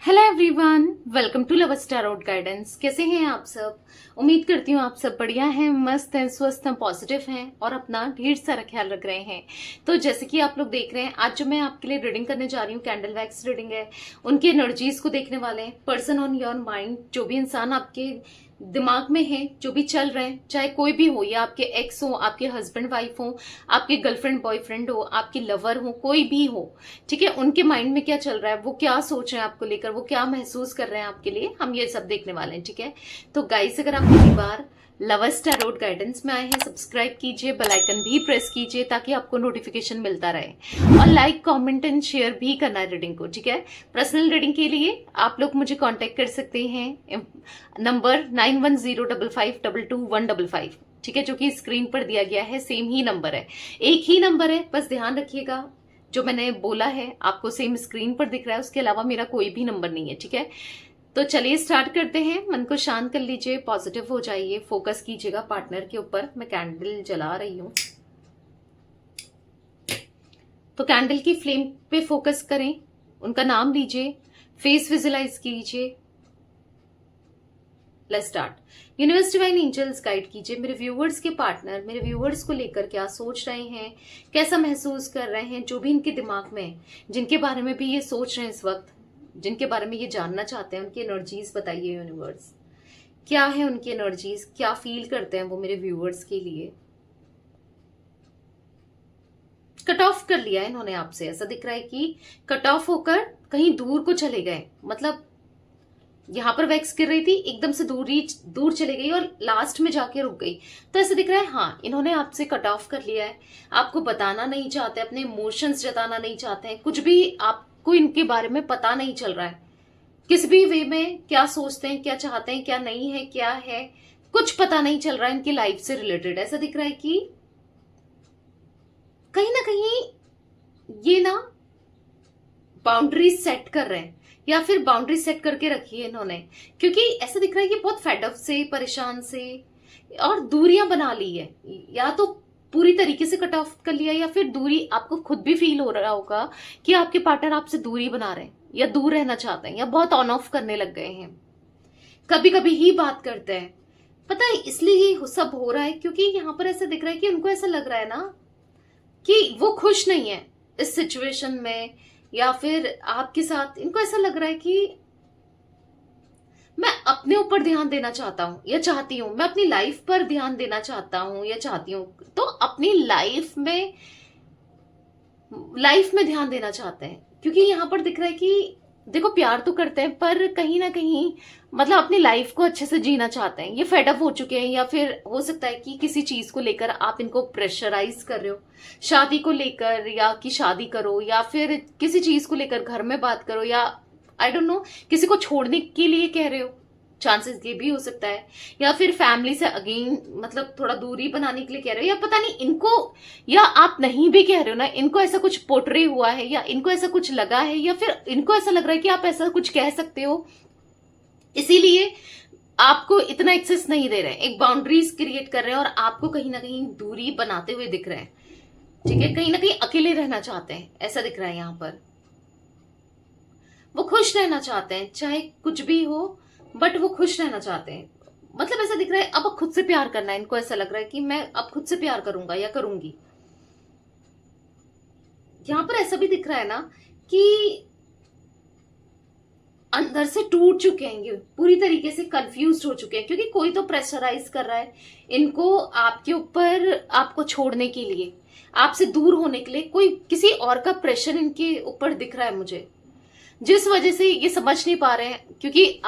Hello everyone, welcome to love star out guidance. कैसे हैं आप सब? उम्मीद करती हूँ आप सब बढ़िया हैं, मस्त हैं, स्वस्थ हैं, पॉजिटिव हैं और अपना ढेर सारा ख्याल रख रहे हैं। तो जैसे कि आप लोग देख रहे हैं, आज जो मैं आपके लिए रीडिंग करने जा रही हूँ, कैंडल वैक्स रीडिंग है। उनकी एनर्जीज को देखने वाले हैं। पर्सन ऑन योर माइंड, जो भी इंसान आपके दिमाग में है, जो भी चल रहे हैं, चाहे कोई भी हो, या आपके एक्स हो, आपके हस्बैंड वाइफ हो, आपके गर्लफ्रेंड बॉयफ्रेंड हो, आपके लवर हो, कोई भी हो, ठीक है, उनके माइंड में क्या चल रहा है, वो क्या सोच रहे हैं आपको लेकर, वो क्या महसूस कर रहे हैं आपके लिए, हम ये सब देखने वाले हैं। ठीक है, तो गाइस, अगर आप पहली बार लव स्टार रोड गाइडेंस में आए हैं, सब्सक्राइब कीजिए, बेल आइकन भी प्रेस कीजिए ताकि आपको नोटिफिकेशन मिलता रहे, और लाइक कमेंट एंड शेयर भी करना है रीडिंग को। ठीक है, पर्सनल रीडिंग के लिए आप लोग मुझे कांटेक्ट कर सकते हैं, नंबर 9105522155। ठीक है, जो कि स्क्रीन पर दिया गया है, सेम ही नंबर है, एक ही नंबर है। बस ध्यान रखिएगा, जो मैंने बोला है आपको सेम स्क्रीन पर दिख रहा है, उसके अलावा मेरा कोई भी नंबर नहीं है। ठीक है, तो चलिए स्टार्ट करते हैं। मन को शांत कर लीजिए, पॉजिटिव हो जाइए, फोकस कीजिएगा पार्टनर के ऊपर। मैं कैंडल जला रही हूं, तो कैंडल की फ्लेम पे फोकस करें, उनका नाम लीजिए, फेस विजुलाइज कीजिए। Let's start. Universe divine angels guide कीजिए मेरे व्यूवर्स के पार्टनर, मेरे व्यूवर्स को लेकर क्या सोच रहे हैं, कैसा महसूस कर रहे हैं, जो भी इनके दिमाग में, जिनके बारे में भी ये सोच रहे हैं इस वक्त, जिनके बारे में ये जानना चाहते हैं, उनकी एनर्जीज बताइए यूनिवर्स। क्या है उनकी एनर्जीज, क्या फील करते हैं वो मेरे व्यूवर्स के लिए। कट ऑफ कर लिया है इन्होंने आपसे, ऐसा दिख रहा है कि कट ऑफ होकर कहीं दूर को चले गए। मतलब यहां पर वैक्स गिर रही थी, एकदम से दूर चले गई और लास्ट में जाके रुक गई। तो ऐसा दिख रहा है, हाँ, इन्होंने आपसे कट ऑफ कर लिया है, आपको बताना नहीं चाहते, अपने इमोशंस जताना नहीं चाहते हैं, कुछ भी आपको इनके बारे में पता नहीं चल रहा है, किस भी वे में क्या सोचते हैं, क्या चाहते हैं, क्या नहीं है, क्या है, कुछ पता नहीं चल रहा है इनकी लाइफ से रिलेटेड। ऐसा दिख रहा है कि कहीं ना कहीं ये ना बाउंड्रीज सेट कर रहे हैं, या फिर बाउंड्री सेट करके रखी है इन्होंने, क्योंकि ऐसा दिख रहा है कि बहुत फेडअप से, परेशान से, और दूरियां बना ली है। या तो पूरी तरीके से कट ऑफ कर लिया, या फिर दूरी आपको खुद भी फील हो रहा होगा कि आपके पार्टनर आपसे दूरी बना रहे हैं, या दूर रहना चाहते हैं, या बहुत ऑन ऑफ करने लग गए हैं, कभी कभी ही बात करते हैं। पता है इसलिए ये सब हो रहा है क्योंकि यहां पर ऐसा दिख रहा है कि उनको ऐसा लग रहा है ना कि वो खुश नहीं है इस सिचुएशन में, या फिर आपके साथ इनको ऐसा लग रहा है कि मैं अपने ऊपर ध्यान देना चाहता हूं या चाहती हूं, मैं अपनी लाइफ पर ध्यान देना चाहता हूं या चाहती हूं, तो अपनी लाइफ में ध्यान देना चाहते हैं। क्योंकि यहां पर दिख रहा है कि देखो, प्यार तो करते हैं पर कहीं ना कहीं मतलब अपनी लाइफ को अच्छे से जीना चाहते हैं। ये फेडअप हो चुके हैं, या फिर हो सकता है कि किसी चीज को लेकर आप इनको प्रेशराइज कर रहे हो, शादी को लेकर, या कि शादी करो, या फिर किसी चीज को लेकर घर में बात करो, या आई डोंट नो, किसी को छोड़ने के लिए कह रहे हो, चांसेस ये भी हो सकता है, या फिर फैमिली से अगेन मतलब थोड़ा दूरी बनाने के लिए कह रहे हो, या पता नहीं इनको, या आप नहीं भी कह रहे हो ना, इनको ऐसा कुछ पोर्ट्रे हुआ है, या इनको ऐसा कुछ लगा है, या फिर इनको ऐसा लग रहा है कि आप ऐसा कुछ कह सकते हो, इसीलिए आपको इतना एक्सेस नहीं दे रहे हैं, एक बाउंड्रीज क्रिएट कर रहे हैं, और आपको कहीं ना कहीं दूरी बनाते हुए दिख रहे हैं। ठीक है, कहीं ना कहीं अकेले रहना चाहते हैं, ऐसा दिख रहा है यहां पर। वो खुश रहना चाहते हैं, चाहे कुछ भी हो, बट वो खुश रहना चाहते हैं। मतलब ऐसा दिख रहा है अब खुद से प्यार करना है इनको, ऐसा लग रहा है कि मैं अब खुद से प्यार करूंगा या करूंगी। यहां पर ऐसा भी दिख रहा है ना कि अंदर से टूट चुके हैं, पूरी तरीके से कंफ्यूज हो चुके हैं, क्योंकि कोई तो प्रेशराइज कर रहा है इनको आपके ऊपर, आपको छोड़ने के लिए, आपसे दूर होने के लिए, कोई किसी और का प्रेशर इनके ऊपर दिख रहा है मुझे, जिस वजह से ये समझ नहीं पा रहे हैं। क्योंकि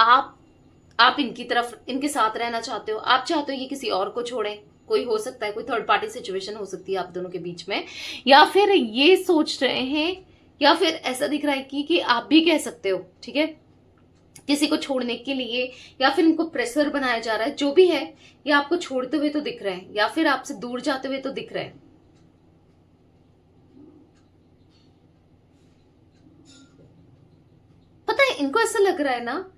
आप इनकी तरफ, इनके साथ रहना चाहते हो, आप चाहते हो ये किसी और को छोड़े, कोई हो सकता है, कोई थर्ड पार्टी सिचुएशन हो सकती है आप दोनों के बीच में, या फिर ये सोच रहे हैं, या फिर ऐसा दिख रहा है कि आप भी कह सकते हो, ठीक है, किसी को छोड़ने के लिए, या फिर इनको प्रेशर बनाया जा रहा है, जो भी है, या आपको छोड़ते हुए तो दिख रहे हैं, या फिर आपसे दूर जाते हुए तो दिख रहे हैं। पता है इनको ऐसा लग रहा है ना,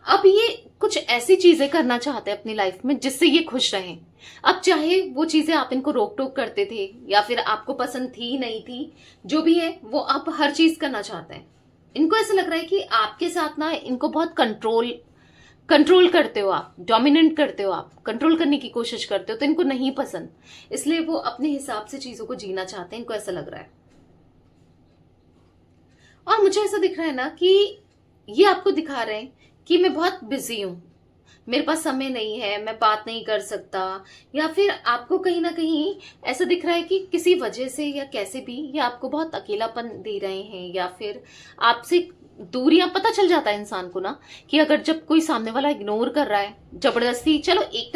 अब ये कुछ ऐसी चीजें करना चाहते हैं अपनी लाइफ में जिससे ये खुश रहें। अब चाहे वो चीजें आप इनको रोक टोक करते थे, या फिर आपको पसंद थी नहीं थी, जो भी है वो आप हर चीज करना चाहते हैं। इनको ऐसा लग रहा है कि आपके साथ ना इनको बहुत कंट्रोल करते हो आप, डोमिनेंट करते हो आप, कंट्रोल करने की कोशिश करते हो, तो इनको नहीं पसंद, इसलिए वो अपने हिसाब से चीजों को जीना चाहते हैं, इनको ऐसा लग रहा है। और मुझे ऐसा दिख रहा है ना कि ये आपको दिखा रहे हैं कि मैं बहुत बिजी हूं, मेरे पास समय नहीं है, मैं बात नहीं कर सकता, या फिर आपको कहीं ना कहीं ऐसा दिख रहा है कि किसी वजह से या कैसे भी ये आपको बहुत अकेलापन दे रहे हैं, या फिर आपसे दूरियां, पता चल जाता है इंसान को ना कि अगर जब कोई सामने वाला इग्नोर कर रहा है जबरदस्ती, चलो एक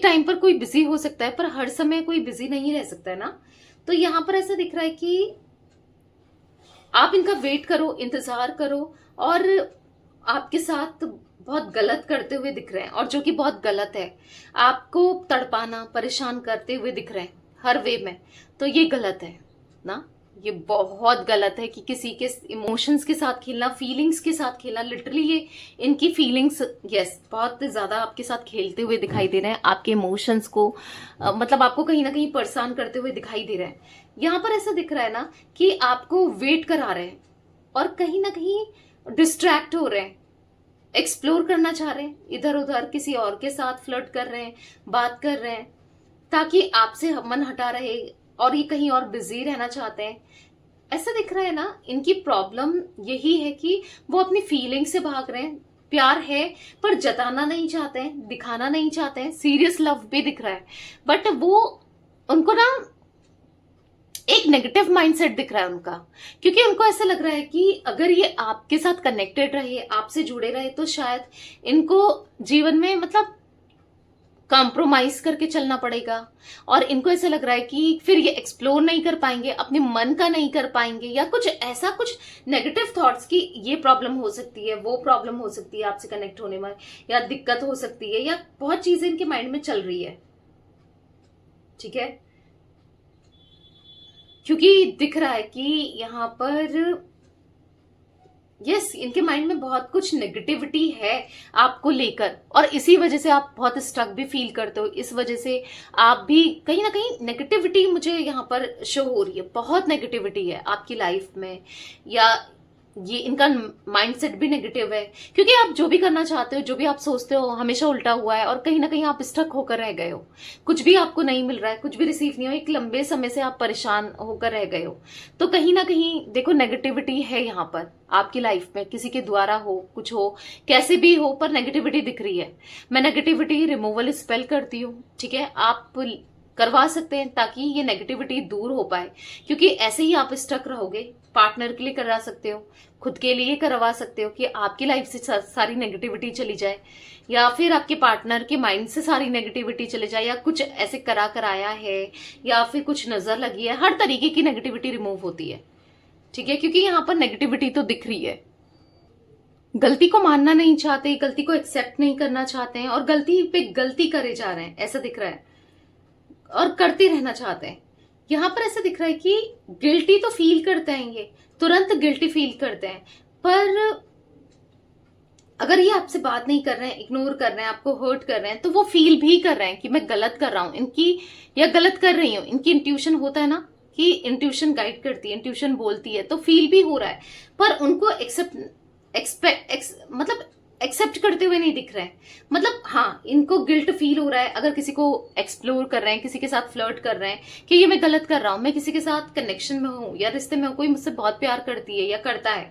टाइम पर कोई बिजी हो सकता है, पर हर समय कोई बिजी नहीं रह सकता है ना। तो यहां पर ऐसा दिख रहा है कि आप इनका वेट करो, इंतजार करो, और आपके साथ बहुत गलत करते हुए दिख रहे हैं, और जो कि बहुत गलत है, आपको तड़पाना, परेशान करते हुए दिख रहे हैं हर वे में, तो ये गलत है ना, ये बहुत गलत है कि किसी के इमोशंस के साथ खेलना, फीलिंग्स के साथ खेलना, लिटरली ये इनकी फीलिंग्स, यस, बहुत ज्यादा आपके साथ खेलते हुए दिखाई दे रहे हैं, आपके इमोशंस को मतलब आपको कहीं ना कहीं परेशान करते हुए दिखाई दे रहे हैं। यहां पर ऐसा दिख रहा है ना कि आपको वेट करा रहे हैं, और कहीं ना कहीं डिस्ट्रैक्ट हो रहे हैं, एक्सप्लोर करना चाह रहे हैं, इधर उधर किसी और के साथ फ्लर्ट कर रहे हैं, बात कर रहे हैं, ताकि आपसे मन हटा रहे, और ये कहीं और बिजी रहना चाहते हैं। ऐसा दिख रहा है ना, इनकी प्रॉब्लम यही है कि वो अपनी फीलिंग से भाग रहे हैं, प्यार है पर जताना नहीं चाहते हैं, दिखाना नहीं चाहते हैं, सीरियस लव भी दिख रहा है, बट वो उनको ना एक नेगेटिव माइंडसेट दिख रहा है उनका, क्योंकि उनको ऐसा लग रहा है कि अगर ये आपके साथ कनेक्टेड रहे, आपसे जुड़े रहे, तो शायद इनको जीवन में मतलब कॉम्प्रोमाइज करके चलना पड़ेगा, और इनको ऐसा लग रहा है कि फिर ये एक्सप्लोर नहीं कर पाएंगे, अपने मन का नहीं कर पाएंगे, या कुछ ऐसा, कुछ नेगेटिव थॉट्स की ये प्रॉब्लम हो सकती है, वो प्रॉब्लम हो सकती है आपसे कनेक्ट होने में, या दिक्कत हो सकती है, या बहुत चीजें इनके माइंड में चल रही है। ठीक है, क्योंकि दिख रहा है कि यहाँ पर यस, इनके माइंड में बहुत कुछ नेगेटिविटी है आपको लेकर, और इसी वजह से आप बहुत स्ट्रक भी फील करते हो, इस वजह से आप भी कहीं ना कहीं नेगेटिविटी मुझे यहाँ पर शो हो रही है, बहुत नेगेटिविटी है आपकी लाइफ में, या ये इनका माइंडसेट भी नेगेटिव है, क्योंकि आप जो भी करना चाहते हो, जो भी आप सोचते हो, हमेशा उल्टा हुआ है, और कहीं ना कहीं आप स्टक होकर रह गए हो, कुछ भी आपको नहीं मिल रहा है, कुछ भी रिसीव नहीं हो, एक लंबे समय से आप परेशान होकर रह गए हो। तो कहीं ना कहीं देखो नेगेटिविटी है यहाँ पर आपकी लाइफ में, किसी के द्वारा हो, कुछ हो, कैसे भी हो, पर नेगेटिविटी दिख रही है। मैं नेगेटिविटी रिमूवल स्पेल करती हूँ, ठीक है, आप करवा सकते हैं ताकि ये नेगेटिविटी दूर हो पाए, क्योंकि ऐसे ही आप स्टक रहोगे। पार्टनर के लिए करा सकते हो, खुद के लिए करवा सकते हो कि आपकी लाइफ से सारी नेगेटिविटी चली जाए, या फिर आपके पार्टनर के माइंड से सारी नेगेटिविटी चले जाए, या कुछ ऐसे कराया है, या फिर कुछ नजर लगी है, हर तरीके की नेगेटिविटी रिमूव होती है। ठीक है, क्योंकि यहाँ पर नेगेटिविटी तो दिख रही है, गलती को मानना नहीं चाहते, गलती को एक्सेप्ट नहीं करना चाहते हैं, और गलती पे गलती करे जा रहे हैं, ऐसा दिख रहा है, और करते रहना चाहते हैं। यहां पर ऐसा दिख रहा है कि गिल्टी तो फील करते हैं, ये तुरंत गिल्टी फील करते हैं, पर अगर ये आपसे बात नहीं कर रहे हैं, इग्नोर कर रहे हैं, आपको हर्ट कर रहे हैं, तो वो फील भी कर रहे हैं कि मैं गलत कर रहा हूं इनकी, या गलत कर रही हूं इनकी। इंट्यूशन होता है ना कि इंट्यूशन गाइड करती है, इंट्यूशन बोलती है, तो फील भी हो रहा है, पर उनको मतलब एक्सेप्ट करते हुए नहीं दिख रहे हैं। मतलब हाँ, इनको गिल्ट फील हो रहा है अगर किसी को एक्सप्लोर कर रहे हैं, किसी के साथ फ्लर्ट कर रहे हैं, कि ये मैं गलत कर रहा हूं, मैं किसी के साथ कनेक्शन में हूं या रिश्ते में हूं, कोई मुझसे बहुत प्यार करती है या करता है,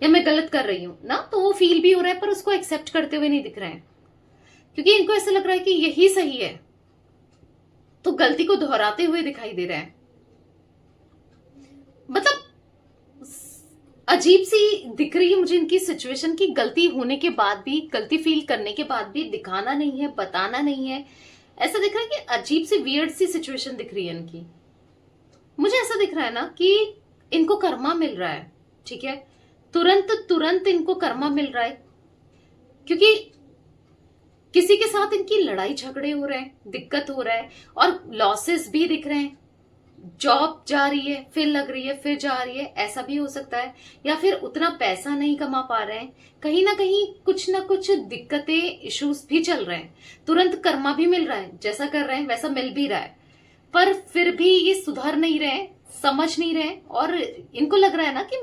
या मैं गलत कर रही हूं ना, तो वो फील भी हो रहा है, पर उसको एक्सेप्ट करते हुए नहीं दिख रहे हैं, क्योंकि इनको ऐसा लग रहा है कि यही सही है, तो गलती को दोहराते हुए दिखाई दे रहा है। मतलब अजीब सी दिख रही है मुझे इनकी सिचुएशन की, गलती होने के बाद भी, गलती फील करने के बाद भी दिखाना नहीं है, बताना नहीं है, ऐसा दिख रहा है कि अजीब सी वियर्ड सी सिचुएशन दिख रही है इनकी। मुझे ऐसा दिख रहा है ना कि इनको कर्मा मिल रहा है, ठीक है, तुरंत इनको कर्मा मिल रहा है, क्योंकि किसी के साथ इनकी लड़ाई झगड़े हो रहे हैं, दिक्कत हो रहा है, और लॉसेस भी दिख रहे हैं, जॉब जा रही है, फिर लग रही है, फिर जा रही है, ऐसा भी हो सकता है, या फिर उतना पैसा नहीं कमा पा रहे हैं, कहीं ना कुछ दिक्कतें, इश्यूज भी चल रहे हैं। तुरंत कर्मा भी मिल रहा है, जैसा कर रहे हैं वैसा मिल भी रहा है, पर फिर भी ये सुधर नहीं रहे, समझ नहीं रहे, और इनको लग रहा है ना कि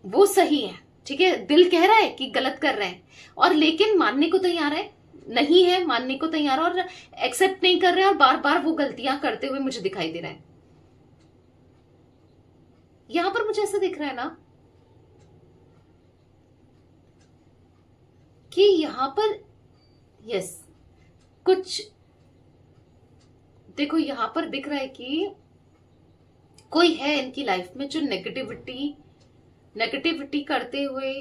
वो सही है, ठीक है, दिल कह रहा है कि गलत कर रहे हैं, और लेकिन मानने को तैयार है नहीं है, मानने को तैयार और एक्सेप्ट नहीं कर रहे हैं, और बार बार वो गलतियां करते हुए मुझे दिखाई दे रहा है। यहां पर मुझे ऐसा दिख रहा है ना कि यहां पर यस कुछ, देखो यहां पर दिख रहा है कि कोई है इनकी लाइफ में जो नेगेटिविटी करते हुए,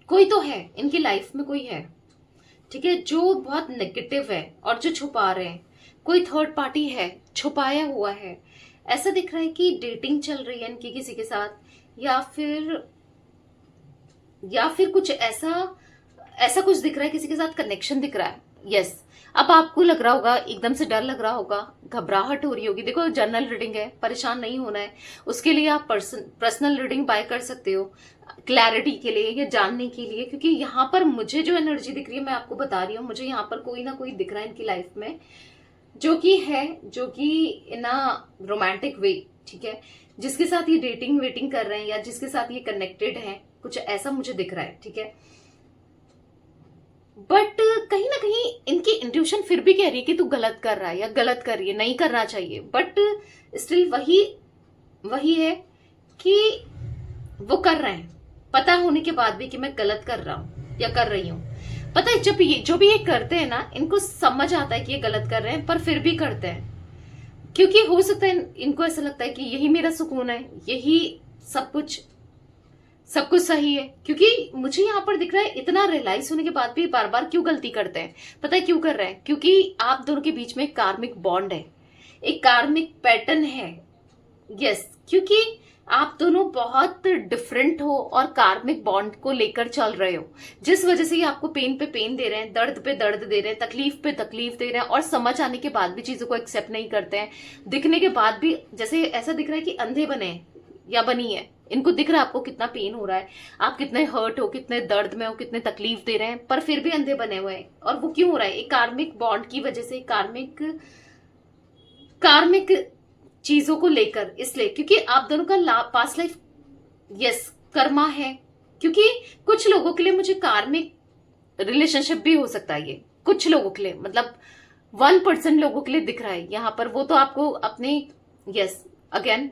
कोई तो है इनकी लाइफ में, कोई है, ठीक है, जो बहुत नेगेटिव है और जो छुपा रहे हैं। कोई थर्ड पार्टी है, छुपाया हुआ है। ऐसा दिख रहा है कि डेटिंग चल रही है इनकी किसी के साथ, या फिर कुछ ऐसा कुछ दिख रहा है, किसी के साथ कनेक्शन दिख रहा है। यस, अब आपको लग रहा होगा, एकदम से डर लग रहा होगा, घबराहट हो रही होगी। देखो जनरल रीडिंग है, परेशान नहीं होना है। उसके लिए आप पर्सनल रीडिंग बाय कर सकते हो, क्लैरिटी के लिए या जानने के लिए, क्योंकि यहाँ पर मुझे जो एनर्जी दिख रही है मैं आपको बता रही हूँ, मुझे यहाँ पर कोई ना कोई दिख रहा है इनकी लाइफ में जो कि इन अ रोमांटिक वे, ठीक है, जिसके साथ ये डेटिंग वेटिंग कर रहे हैं या जिसके साथ ये कनेक्टेड है, कुछ ऐसा मुझे दिख रहा है, ठीक है। बट कहीं ना कहीं इनकी इंट्यूशन फिर भी कह रही है कि तू गलत कर रहा है या गलत कर रही है, नहीं करना चाहिए। बट स्टिल वही है कि वो कर रहे हैं, पता होने के बाद भी कि मैं गलत कर रहा हूं या कर रही हूं। पता है, जो भी ये करते हैं ना, इनको समझ आता है कि ये गलत कर रहे हैं, पर फिर भी करते हैं, क्योंकि हो सकता है इनको ऐसा लगता है कि यही मेरा सुकून है, यही सब कुछ सही है। क्योंकि मुझे यहाँ पर दिख रहा है इतना रियलाइज होने के बाद भी बार बार क्यों गलती करते हैं। पता है क्यों कर रहे हैं? क्योंकि आप दोनों के बीच में एक कार्मिक बॉन्ड है, एक कार्मिक पैटर्न है। यस, क्योंकि आप दोनों बहुत डिफरेंट हो और कार्मिक बॉन्ड को लेकर चल रहे हो, जिस वजह से ये आपको पेन पे पेन दे रहे हैं, दर्द पे दर्द दे रहे हैं, तकलीफ पे तकलीफ दे रहे हैं, और समझ आने के बाद भी चीजों को एक्सेप्ट नहीं करते हैं। दिखने के बाद भी जैसे ऐसा दिख रहा है कि अंधे बने हैं या बनी है। इनको दिख रहा है आपको कितना पेन हो रहा है, आप कितने हर्ट हो, कितने दर्द में हो, कितने तकलीफ दे रहे हैं, पर फिर भी अंधे बने हुए हैं। और वो क्यों हो रहा है? एक कार्मिक बॉन्ड की वजह से, कार्मिक चीजों को लेकर, इसलिए क्योंकि आप दोनों का पास्ट लाइफ यस कर्मा है। क्योंकि कुछ लोगों के लिए मुझे कार्मिक रिलेशनशिप भी हो सकता है, ये कुछ लोगों के लिए, मतलब 1% लोगों के लिए दिख रहा है यहाँ पर। वो तो आपको अपने यस अगेन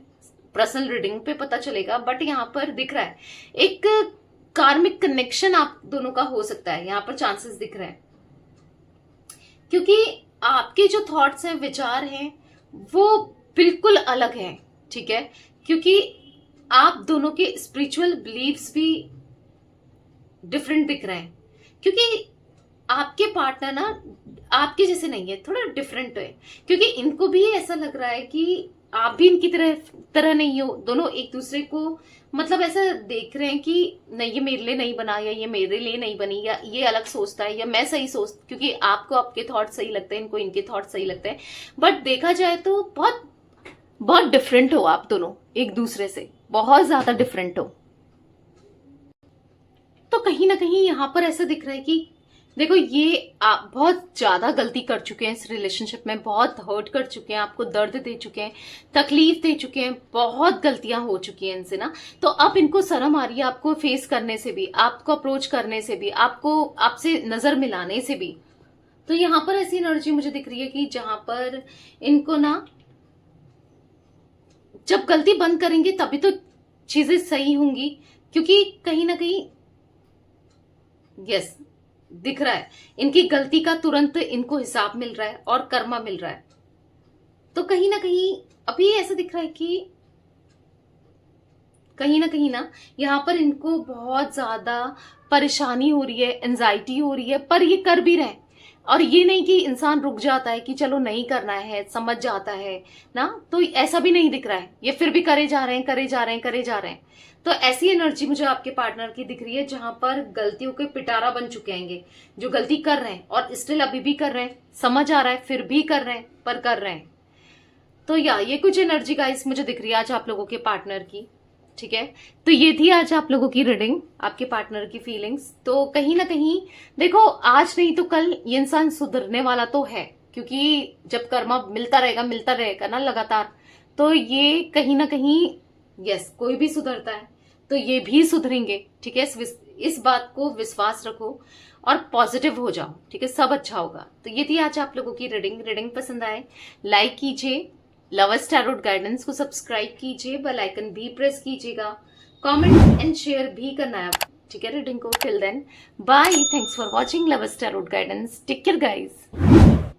पर्सनल रीडिंग पे पता चलेगा, बट यहाँ पर दिख रहा है एक कार्मिक कनेक्शन आप दोनों का हो सकता है, यहाँ पर चांसेस दिख रहे हैं। क्योंकि आपके जो थॉट्स हैं, विचार हैं, वो बिल्कुल अलग हैं, ठीक है। क्योंकि आप दोनों के स्पिरिचुअल बिलीव्स भी डिफरेंट दिख रहे हैं। क्योंकि आपके पार्टनर ना आपके जैसे नहीं है, थोड़ा डिफरेंट है। क्योंकि इनको भी ऐसा लग रहा है कि आप भी इनकी तरह नहीं हो। दोनों एक दूसरे को मतलब ऐसा देख रहे हैं कि नहीं, ये मेरे लिए नहीं बना, या ये मेरे लिए नहीं बनी, या ये अलग सोचता है, या मैं सही सोच, क्योंकि आपको आपके थॉट सही लगते हैं, इनको इनके थॉट सही लगते हैं। बट देखा जाए तो बहुत डिफरेंट हो आप दोनों एक दूसरे से, बहुत ज्यादा डिफरेंट हो। तो कहीं ना कहीं यहाँ पर ऐसा दिख रहा है कि देखो, ये आप बहुत ज्यादा गलती कर चुके हैं इस रिलेशनशिप में, बहुत हर्ट कर चुके हैं, आपको दर्द दे चुके हैं, तकलीफ दे चुके हैं, बहुत गलतियां हो चुकी हैं इनसे ना। तो अब इनको शर्म आ रही है आपको फेस करने से भी, आपको अप्रोच करने से भी, आपको आपसे नजर मिलाने से भी। तो यहाँ पर ऐसी एनर्जी मुझे दिख रही है कि जहां पर इनको ना, जब गलती बंद करेंगे तभी तो चीजें सही होंगी। क्योंकि कहीं ना कहीं यस दिख रहा है इनकी गलती का तुरंत इनको हिसाब मिल रहा है और कर्मा मिल रहा है। तो कहीं ना कहीं अभी ऐसा दिख रहा है कि कहीं ना यहाँ पर इनको बहुत ज्यादा परेशानी हो रही है, एंजाइटी हो रही है, पर ये कर भी रहे हैं। और ये नहीं कि इंसान रुक जाता है कि चलो नहीं करना है, समझ जाता है ना, तो ऐसा भी नहीं दिख रहा है। ये फिर भी करे जा रहे हैं। तो ऐसी एनर्जी मुझे आपके पार्टनर की दिख रही है जहां पर गलतियों के पिटारा बन चुके हैं, जो गलती कर रहे हैं और स्टिल अभी भी कर रहे हैं, समझ आ रहा है, फिर भी कर रहे हैं, पर कर रहे हैं। तो ये कुछ एनर्जी गाइस मुझे दिख रही है आज आप लोगों के पार्टनर की, ठीक है। तो ये थी आज आप लोगों की रीडिंग, आपके पार्टनर की फीलिंग्स। तो कहीं ना कहीं देखो, आज नहीं तो कल ये इंसान सुधरने वाला तो है, क्योंकि जब कर्मा मिलता रहेगा ना लगातार, तो ये कहीं ना कहीं, यस, कोई भी सुधरता है तो ये भी सुधरेंगे, ठीक है। इस बात को विश्वास रखो और पॉजिटिव हो जाओ, ठीक है, सब अच्छा होगा। तो ये थी आज आप लोगों की रीडिंग पसंद आए लाइक कीजिए, लवर्स टैरोट गाइडेंस को सब्सक्राइब कीजिए, बेल आइकन भी प्रेस कीजिएगा, कमेंट एंड शेयर भी करना है, ठीक है, रीडिंग को। Till then bye, thanks for watching lovers tarot guidance, take care guys.